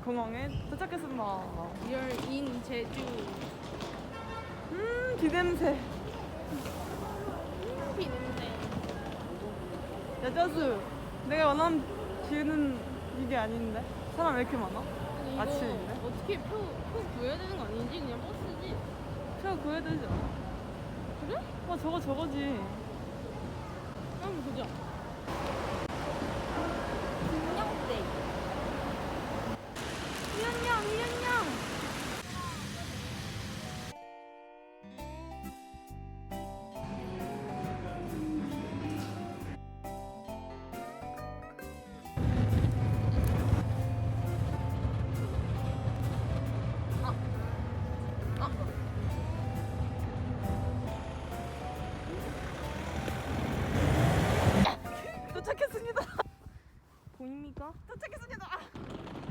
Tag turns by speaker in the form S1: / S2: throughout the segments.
S1: 공항에 도착했습니다.
S2: You're in 제주.
S1: 비냄새.
S2: 비는데.
S1: 여자수. 내가 원하는 뷰는 이게 아닌데. 사람 왜 이렇게 많아?
S2: 이거
S1: 아침인데?
S2: 어떻게 표 구해야 되는 거 아니지? 그냥 버스지.
S1: 표 구해야 되지 않아?
S2: 그래?
S1: 저거지.
S2: 한번 보자. 김영대. 이현영.
S1: 도착했습니다.
S2: 보입니까?
S1: 도착했습니다.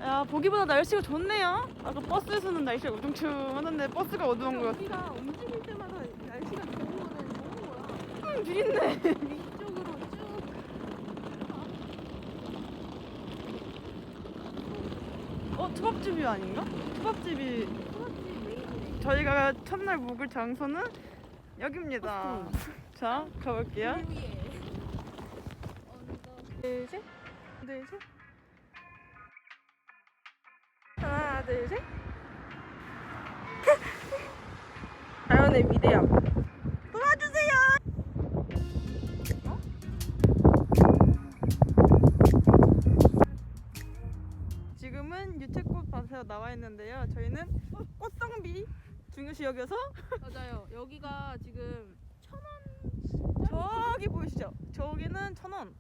S1: 야, 보기보다 날씨가 좋네요. 아까 버스에서는 날씨가 우중충하던데 버스가 어두운 거였어.
S2: 우리가 움직일 때마다 날씨가 좋은 거는 좋은 거야.
S1: 비린내.
S2: 위쪽으로 쭉.
S1: 초밥집이 아닌가? 초밥집이
S2: 토마토 메인이네.
S1: 저희가 첫날 묵을 장소는 여기입니다. 자, 가볼게요.
S2: 위에.
S1: 둘, 셋. 둘, 셋. 하나, 둘, 셋. 자연의 위대함. 도와주세요. 지금은 유채꽃 밭에 나와 있는데요. 저희는 꽃성비 중요시역이어서
S2: 맞아요. 여기가 지금 1,000원.
S1: 저기 보이시죠? 저기는 1,000원.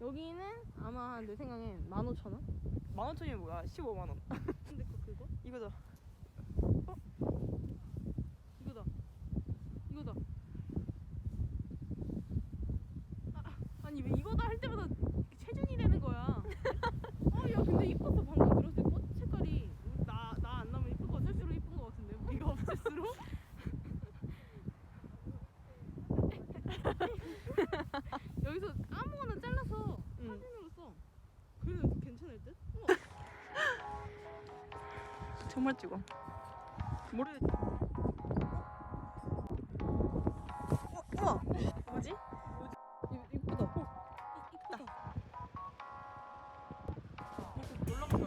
S2: 여기는 아마 내 생각엔 15,000원?
S1: 15,000원이 뭐야? 15만원.
S2: 근데 그거?
S1: 이거죠.
S2: 이거다. 이거다. 아니 왜 이거다 할 때마다 체중이 되는 거야. 야 근데 이뻤어 방금 들었을 때 꽃 색깔이 나 안 나면 이쁠 거 어쩔수록 이쁜 거 같은데 우리가 없을수록. 여기서 아무거나 잘라서 사진으로 써. 그래도 괜찮을 듯? 우와.
S1: 정말 찍어. 모르겠지. 우와. 뭐지?
S2: 이쁘다. 이쁘다.
S1: 놀러가서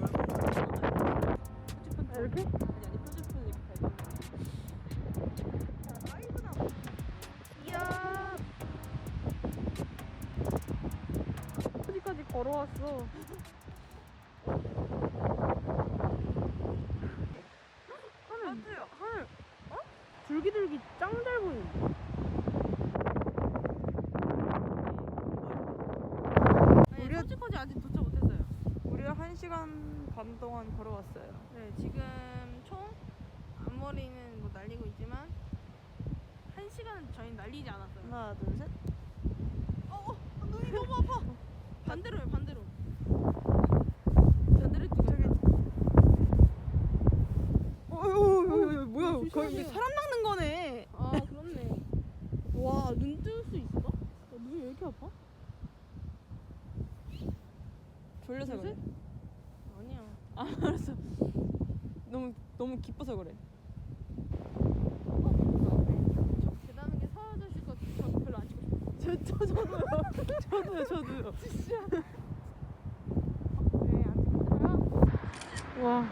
S1: 이렇게? 아니 표지판 이렇게 발견. 아이구나. 이야. 어디까지 걸어왔어. 하늘.
S2: 줄기줄기 짱 잘 보이는데.
S1: 우리가-
S2: 우리까지 아직 도착 못했어요.
S1: 우리가 1시간 반 동안 걸어왔어요.
S2: 네, 지금 총 앞머리는 뭐 날리고 있지만 1시간은 저희 날리지 않았어요.
S1: 하나, 둘, 셋.
S2: 눈이 너무 아파. 반대로 해, 반대로. 반대로 찍어.
S1: 저기. 뭐야? 거의
S2: 조심하세요.
S1: 사람 낚는 거네.
S2: 아, 그렇네. 와, 눈 뜰 수 있어? 눈이 왜 이렇게 아파?
S1: 졸려서 그래.
S2: 아니야.
S1: 알았어. 너무 기뻐서 그래.
S2: 저 계단은 게 사라지실 것 같아서 저 별로 안 찍고 싶어.
S1: 저도요.
S2: 진짜. 네, 안 찍어요.
S1: 와.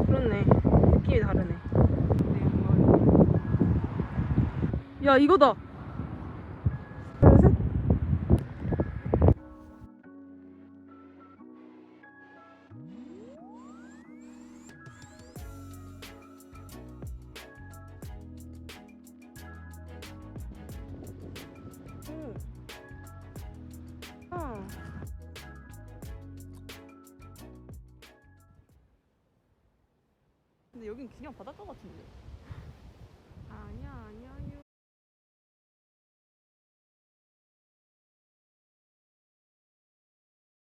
S2: 그렇네. 느낌이 다르네.
S1: 야, 이거다. 둘, 셋. 근데 여긴 그냥 바닷가 같은데.
S2: 아니야.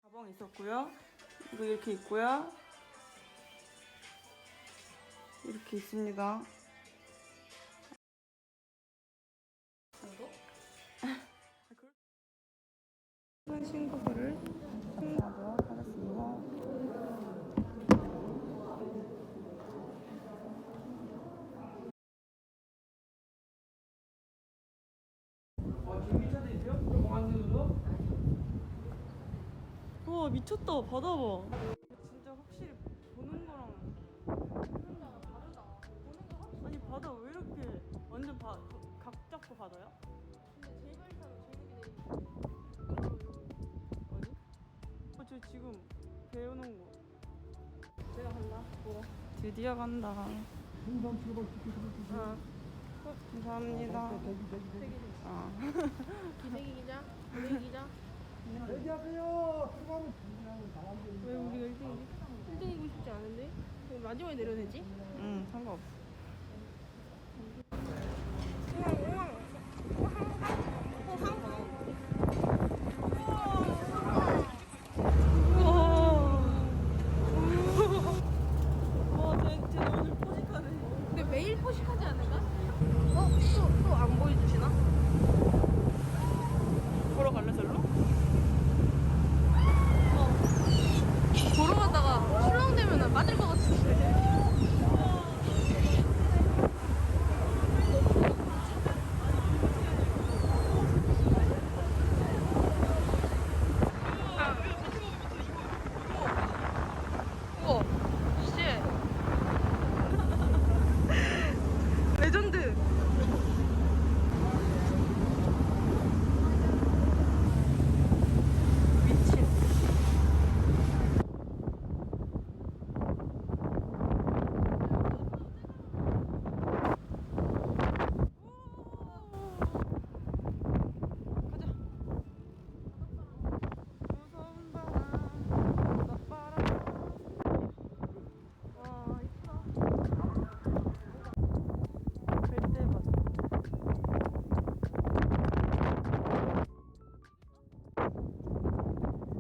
S1: 가방 있었고요. 이거 이렇게 있고요. 이렇게 있습니다. 신고서를 하도록 하겠습니다. 와 미쳤다. 바다 봐. 진짜 확실히 보는 거랑 아니 바다 왜 이렇게 완전 각 잡고 바다야?
S2: 근데 제일 빨리 타면 제목이
S1: 어디? 저 지금 배 오는 거.
S2: 내가 간다. 뭐야?
S1: 드디어 간다. 감사합니다.
S2: 기대기 기자.
S3: 얘기하세요.
S2: 왜 우리가 1등이지? 1등이고 싶지 않은데? 그럼 마지막에 내려도 되지?
S1: 응, 상관없어.
S2: 근데 매일 포식하지 않을까? 또 안 보여주시나?
S1: 보러 갈래 절로?
S2: 보러 가다가 출렁되면 빠질 것 같은데. 우와, 씨. 레전드. 미친.
S1: 무서운 바람, 바닷바람. 와, 이쁘다. 절대밭.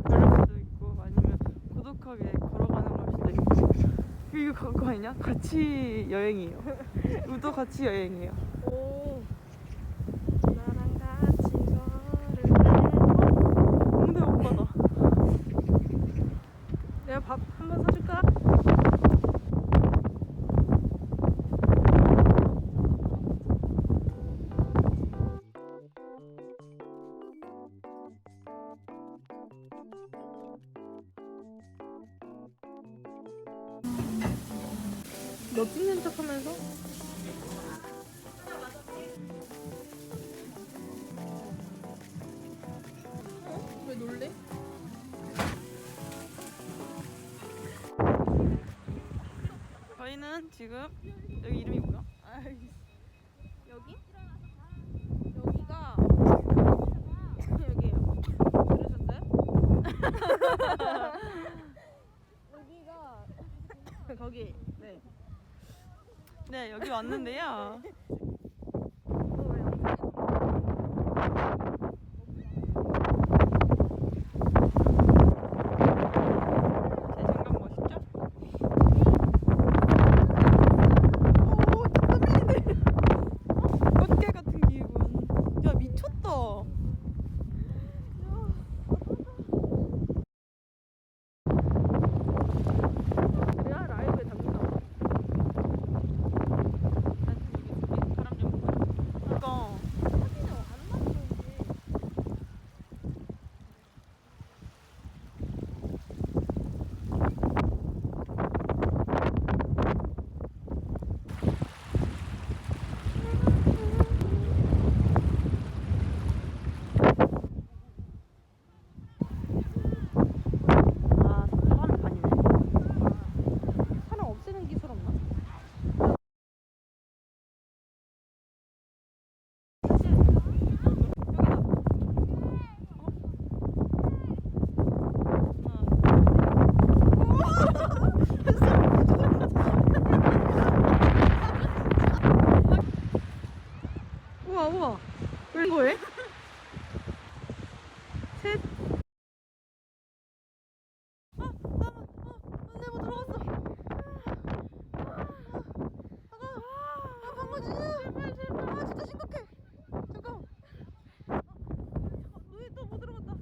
S1: 그럴 수도 있고 아니면 고독하게 걸어가는 걸 수도 있고. 이거 그거 아니냐? 같이 여행이에요. 우도 같이 여행이에요.
S2: 오. 나랑 같이 걸을래.
S1: 근데 오빠다.
S2: 내가 밥 한 번 사줄까? 너 찍는 척 하면서? 왜 놀래?
S1: 저희는 지금 여기 이름이 뭐야?
S2: 여기? 여기가 여기에요. 들으셨어요? 여기가 거기. 네.
S1: 네, 여기 왔는데요. 제 장갑 멋있죠? 오, 땀이네. 꽃게 같은 기분. 야, 미쳤다.
S2: 그래야 라이브에 담긴다.
S1: 사진 여기 있을게. 셋. 잠깐만. 내뭐 들어갔어. 방금 제발. 진짜 심각해. 잠깐. 눈이 또 못 들어갔다.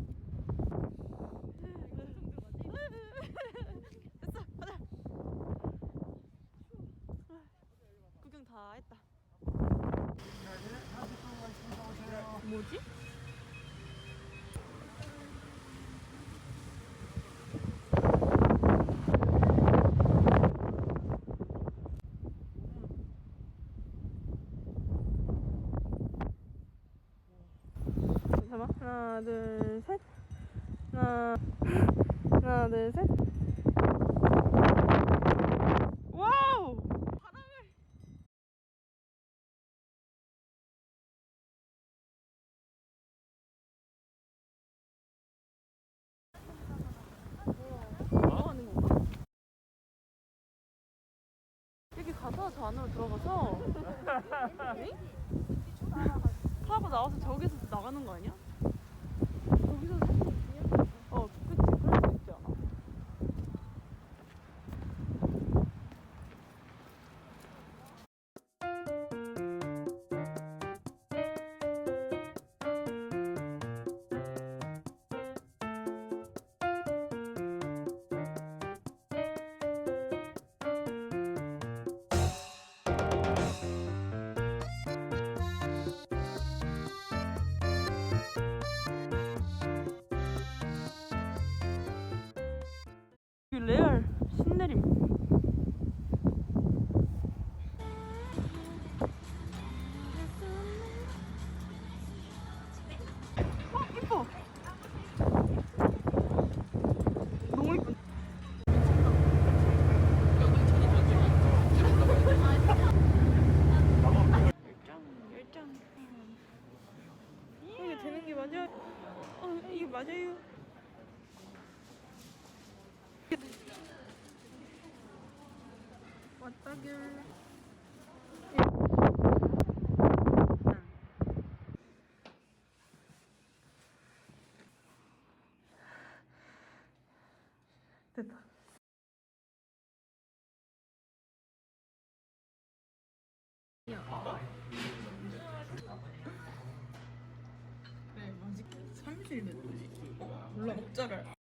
S1: 됐어, 가자. 구경 다 했다. 뭐지? 잠깐만. 하나, 둘, 셋. 하나, 둘, 셋. 와우! 뭐 하는 건가? 여기 가서 저 안으로 들어가서 응? 타고 나와서 저기서 나가는 거 아니야? 저기서 그치 그럴 수 있지 않아? 이 레알 신내림. 이뻐. 너무 이쁜. 열정. 이게 되는 게 맞아? 이게 맞아요? 왔다길. 됐다. 그래, 맛있게. 30일 됐지. 몰라, 먹자를.